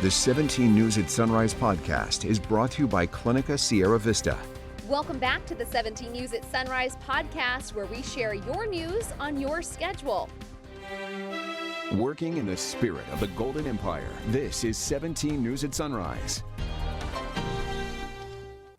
The 17 News at Sunrise podcast is brought to you by Clinica Sierra Vista. Welcome back to the 17 News at Sunrise podcast, where we share your news on your schedule. Working in the spirit of the Golden Empire, this is 17 News at Sunrise.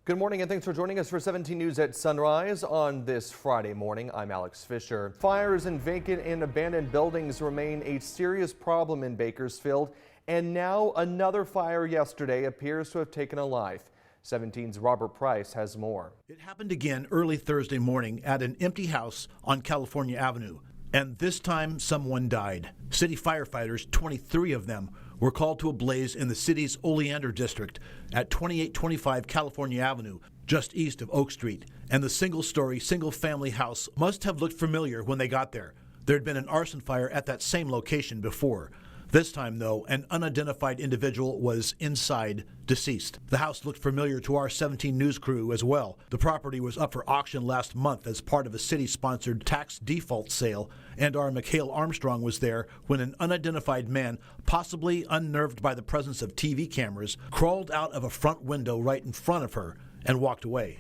Good morning and thanks for joining us for 17 News at Sunrise on this Friday morning. I'm Alex Fisher. Fires in vacant and abandoned buildings remain a serious problem in Bakersfield, and now another fire yesterday appears to have taken a life. 17's Robert Price has more. It happened again early Thursday morning at an empty house on California Avenue, and this time someone died. City firefighters, 23 of them, were called to a blaze in the city's Oleander district at 2825 California Avenue, just east of Oak Street. And the single-story, single-family house must have looked familiar when they got there. There had been an arson fire at that same location before. This time, though, an unidentified individual was inside, deceased. The house looked familiar to our 17 News crew as well. The property was up for auction last month as part of a city-sponsored tax default sale, and our Mikhail Armstrong was there when an unidentified man, possibly unnerved by the presence of TV cameras, crawled out of a front window right in front of her and walked away.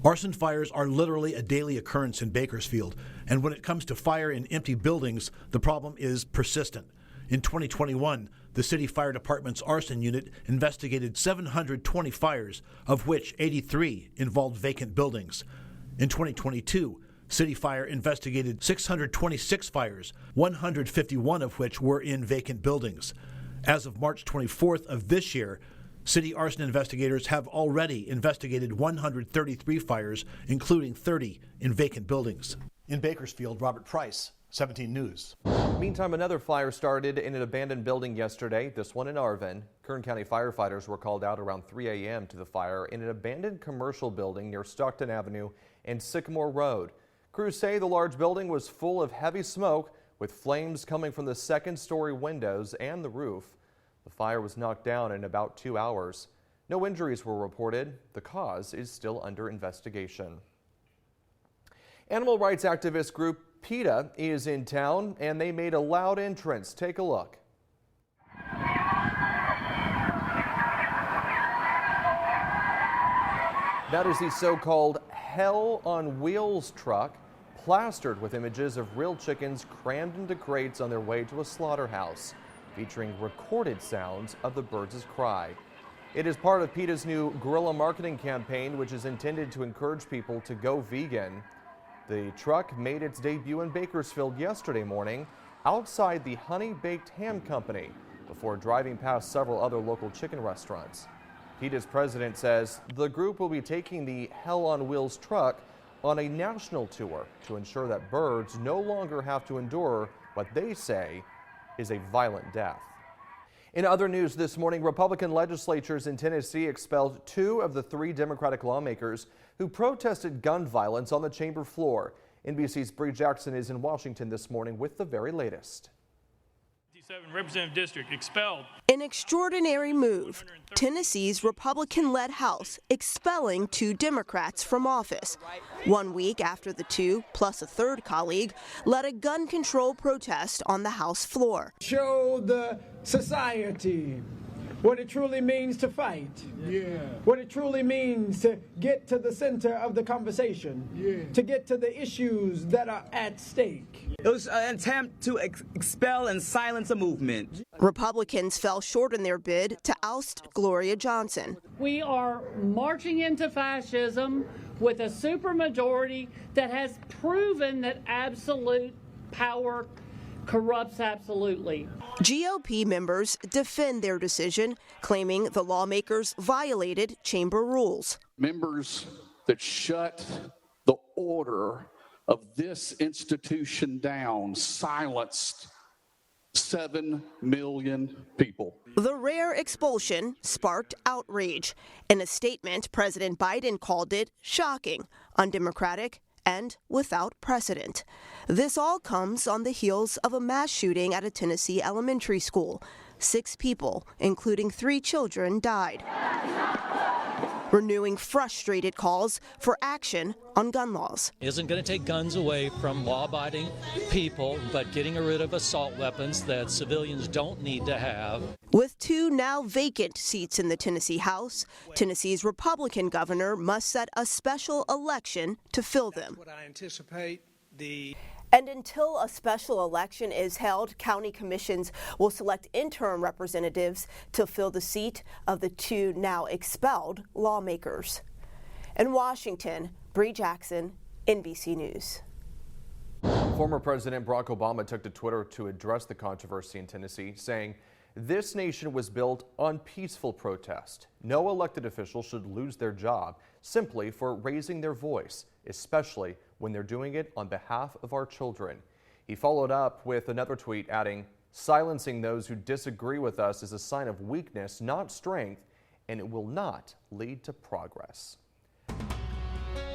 Arson fires are literally a daily occurrence in Bakersfield, and when it comes to fire in empty buildings, the problem is persistent. In 2021, the city fire department's arson unit investigated 720 fires, of which 83 involved vacant buildings. In 2022, City Fire investigated 626 fires, 151 of which were in vacant buildings. As of March 24th of this year, city arson investigators have already investigated 133 fires, including 30 in vacant buildings. In Bakersfield, Robert Price, 17 News. Meantime, another fire started in an abandoned building yesterday, this one in Arvin. Kern County firefighters were called out around 3 a.m. to the fire in an abandoned commercial building near Stockton Avenue and Sycamore Road. Crews say the large building was full of heavy smoke, with flames coming from the second-story windows and the roof. The fire was knocked down in about 2 hours. No injuries were reported. The cause is still under investigation. Animal rights activist group PETA is in town, and they made a loud entrance. Take a look. That is the so-called Hell on Wheels truck, plastered with images of real chickens crammed into crates on their way to a slaughterhouse, featuring recorded sounds of the birds' cry. It is part of PETA's new guerrilla marketing campaign, which is intended to encourage people to go vegan. The truck made its debut in Bakersfield yesterday morning outside the Honey Baked Ham Company before driving past several other local chicken restaurants. PETA's president says the group will be taking the Hell on Wheels truck on a national tour to ensure that birds no longer have to endure what they say is a violent death. In other news this morning, Republican legislators in Tennessee expelled 2 of the 3 Democratic lawmakers who protested gun violence on the chamber floor. NBC's Bree Jackson is in Washington this morning with the very latest. Representative District expelled. An extraordinary move. Tennessee's Republican-led House expelling 2 Democrats from office. 1 week after the 2, plus a third colleague, led a gun control protest on the House floor. Show the society what it truly means to fight. What it truly means to get to the center of the conversation. To get to the issues that are at stake. It was an attempt to expel and silence a movement. Republicans fell short in their bid to oust Gloria Johnson. We are marching into fascism with a supermajority that has proven that absolute power corrupts absolutely. GOP members defend their decision, claiming the lawmakers violated chamber rules. Members that shut the order of this institution down silenced 7 million people. The rare expulsion sparked outrage. In a statement, President Biden called it shocking, undemocratic, and without precedent. This all comes on the heels of a mass shooting at a Tennessee elementary school. 6 people, including 3 children, died. renewing frustrated calls for action on gun laws. Isn't going to take guns away from law-abiding people, but getting rid of assault weapons that civilians don't need to have. With 2 now vacant seats in the Tennessee House, Tennessee's Republican governor must set a special election to fill them. What I anticipate And until a special election is held, county commissions will select interim representatives to fill the seat of the 2 now expelled lawmakers. In Washington, Bree Jackson, NBC News. Former President Barack Obama took to Twitter to address the controversy in Tennessee, saying, "This nation was built on peaceful protest. No elected official should lose their job simply for raising their voice, especially when they're doing it on behalf of our children." He followed up with another tweet adding, "Silencing those who disagree with us is a sign of weakness, not strength, and it will not lead to progress."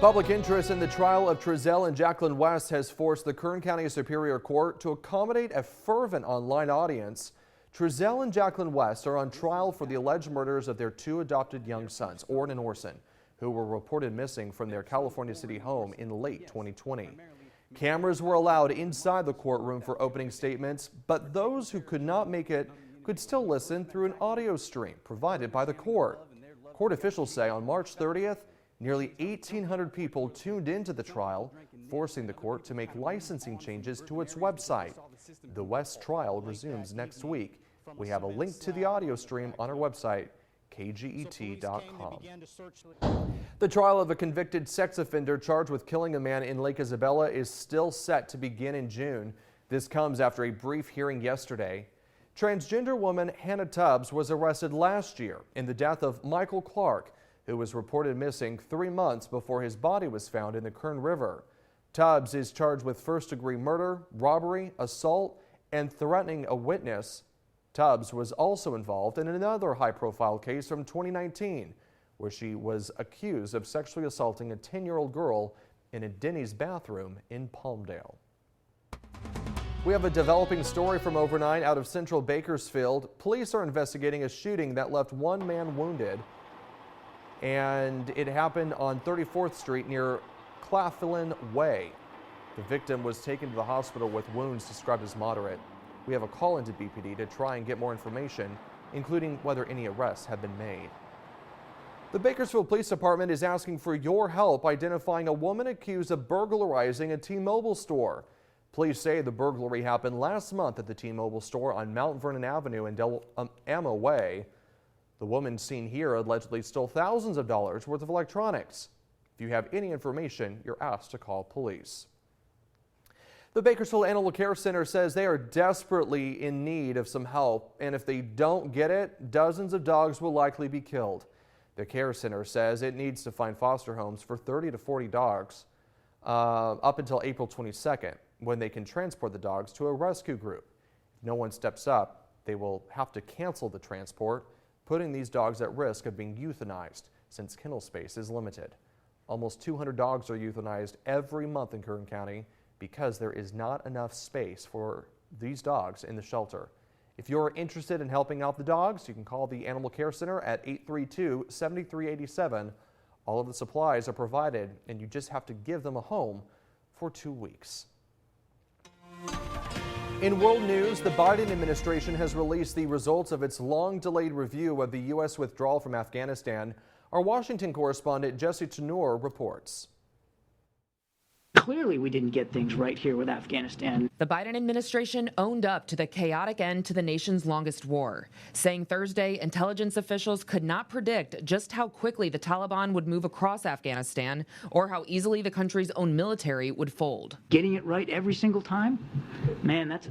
Public interest in the trial of Trezell and Jacqueline West has forced the Kern County Superior Court to accommodate a fervent online audience. Trezell and Jacqueline West are on trial for the alleged murders of their 2 adopted young sons, Orrin and Orson, who were reported missing from their California City home in late 2020. Cameras were allowed inside the courtroom for opening statements, but those who could not make it could still listen through an audio stream provided by the court. Court officials say on March 30th, nearly 1,800 people tuned into the trial, forcing the court to make licensing changes to its website. The West trial resumes next week. We have a link to the audio stream on our website, kget.com. The trial of a convicted sex offender charged with killing a man in Lake Isabella is still set to begin in June. This comes after a brief hearing yesterday. Transgender woman Hannah Tubbs was arrested last year in the death of Michael Clark, who was reported missing 3 months before his body was found in the Kern River. Tubbs is charged with first-degree murder, robbery, assault, and threatening a witness. Tubbs was also involved in another high-profile case from 2019, where she was accused of sexually assaulting a 10-year-old girl in a Denny's bathroom in Palmdale. We have a developing story from overnight out of central Bakersfield. Police are investigating a shooting that left 1 man wounded, and it happened on 34th Street near Claflin Way. The victim was taken to the hospital with wounds described as moderate. We have a call into BPD to try and get more information, including whether any arrests have been made. The Bakersfield Police Department is asking for your help identifying a woman accused of burglarizing a T-Mobile store. Police say the burglary happened last month at the T-Mobile store on Mount Vernon Avenue and Del Amo Way. The woman seen here allegedly stole thousands of dollars worth of electronics. If you have any information, you're asked to call police. The Bakersfield Animal Care Center says they are desperately in need of some help, and if they don't get it, dozens of dogs will likely be killed. The care center says it needs to find foster homes for 30 to 40 dogs up until April 22nd, when they can transport the dogs to a rescue group. If no one steps up, they will have to cancel the transport, putting these dogs at risk of being euthanized since kennel space is limited. Almost 200 dogs are euthanized every month in Kern County because there is not enough space for these dogs in the shelter. If you're interested in helping out the dogs, you can call the Animal Care Center at 832-7387. All of the supplies are provided, and you just have to give them a home for 2 weeks. In world news, the Biden administration has released the results of its long-delayed review of the U.S. withdrawal from Afghanistan. Our Washington correspondent Jesse Tenor reports. Clearly, we didn't get things right here with Afghanistan. The Biden administration owned up to the chaotic end to the nation's longest war, saying Thursday intelligence officials could not predict just how quickly the Taliban would move across Afghanistan or how easily the country's own military would fold. Getting it right every single time? Man, that's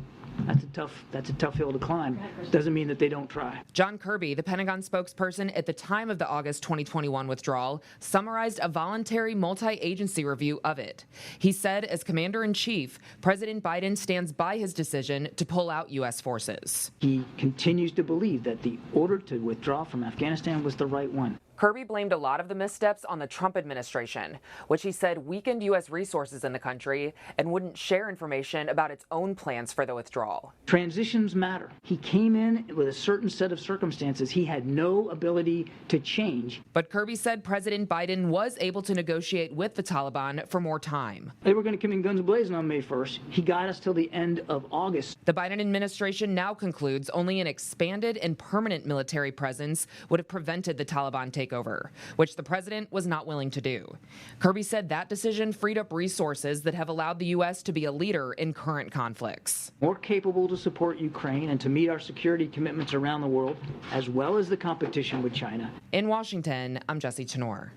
a tough hill to climb. Doesn't mean that they don't try. John Kirby, the Pentagon spokesperson at the time of the August 2021 withdrawal, summarized a voluntary multi-agency review of it. He said, as commander-in-chief, President Biden stands by his decision to pull out U.S. forces. He continues to believe that the order to withdraw from Afghanistan was the right one. Kirby blamed a lot of the missteps on the Trump administration, which he said weakened U.S. resources in the country and wouldn't share information about its own plans for the withdrawal. Transitions matter. He came in with a certain set of circumstances he had no ability to change. But Kirby said President Biden was able to negotiate with the Taliban for more time. They were going to come in guns blazing on May 1st. He got us till the end of August. The Biden administration now concludes only an expanded and permanent military presence would have prevented the Taliban takeover, which the president was not willing to do. Kirby said that decision freed up resources that have allowed the U.S. to be a leader in current conflicts. More capable to support Ukraine and to meet our security commitments around the world, as well as the competition with China. In Washington, I'm Jesse Tenor.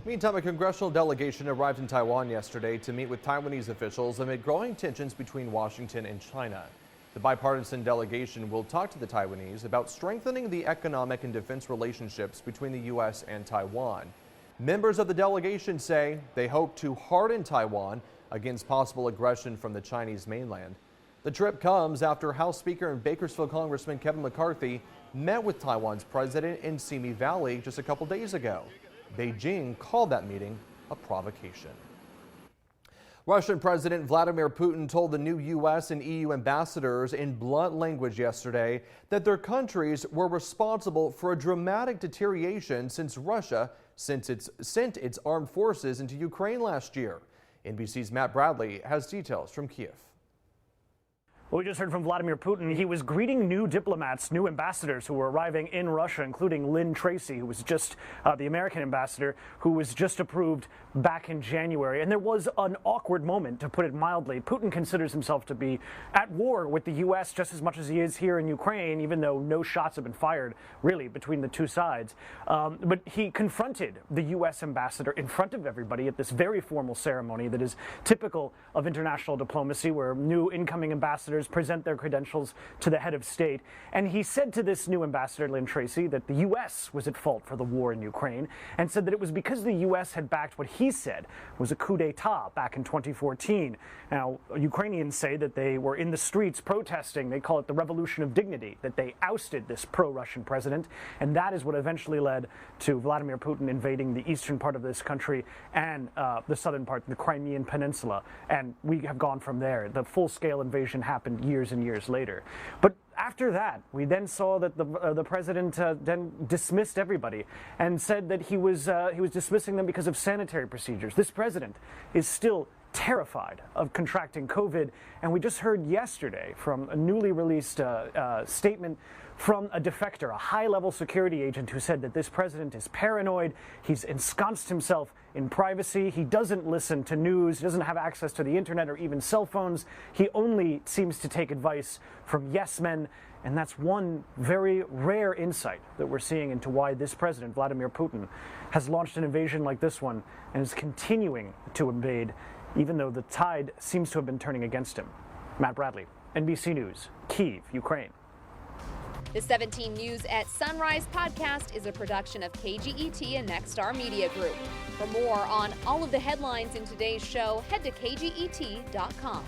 Meantime, a congressional delegation arrived in Taiwan yesterday to meet with Taiwanese officials amid growing tensions between Washington and China. The bipartisan delegation will talk to the Taiwanese about strengthening the economic and defense relationships between the U.S. and Taiwan. Members of the delegation say they hope to harden Taiwan against possible aggression from the Chinese mainland. The trip comes after House Speaker and Bakersfield Congressman Kevin McCarthy met with Taiwan's president in Simi Valley just a couple days ago. Beijing called that meeting a provocation. Russian President Vladimir Putin told the new U.S. and EU ambassadors in blunt language yesterday that their countries were responsible for a dramatic deterioration since Russia sent its armed forces into Ukraine last year. NBC's Matt Bradley has details from Kiev. Well, we just heard from Vladimir Putin. He was greeting new diplomats, new ambassadors who were arriving in Russia, including Lynn Tracy, who was just the American ambassador, who was just approved back in January. And there was an awkward moment, to put it mildly. Putin considers himself to be at war with the U.S. just as much as he is here in Ukraine, even though no shots have been fired, really, between the two sides. But he confronted the U.S. ambassador in front of everybody at this very formal ceremony that is typical of international diplomacy, where new incoming ambassadors present their credentials to the head of state. And he said to this new ambassador, Lynn Tracy, that the U.S. was at fault for the war in Ukraine, and said that it was because the U.S. had backed what he said was a coup d'etat back in 2014. Now, Ukrainians say that they were in the streets protesting. They call it the revolution of dignity, that they ousted this pro-Russian president. And that is what eventually led to Vladimir Putin invading the eastern part of this country and the southern part, the Crimean Peninsula. And we have gone from there. The full-scale invasion happened years and years later. But after that, we then saw that the president then dismissed everybody and said that he was dismissing them because of sanitary procedures. This president is still terrified of contracting COVID, and we just heard yesterday from a newly released statement from a defector, a high-level security agent, who said that this president is paranoid. He's ensconced himself in privacy. He doesn't listen to news. He doesn't have access to the internet or even cell phones. He only seems to take advice from yes men. And that's one very rare insight that we're seeing into why this president, Vladimir Putin, has launched an invasion like this one and is continuing to invade, even though the tide seems to have been turning against him. Matt Bradley, NBC News, Kyiv, Ukraine. The 17 News at Sunrise podcast is a production of KGET and Nexstar Media Group. For more on all of the headlines in today's show, head to kget.com.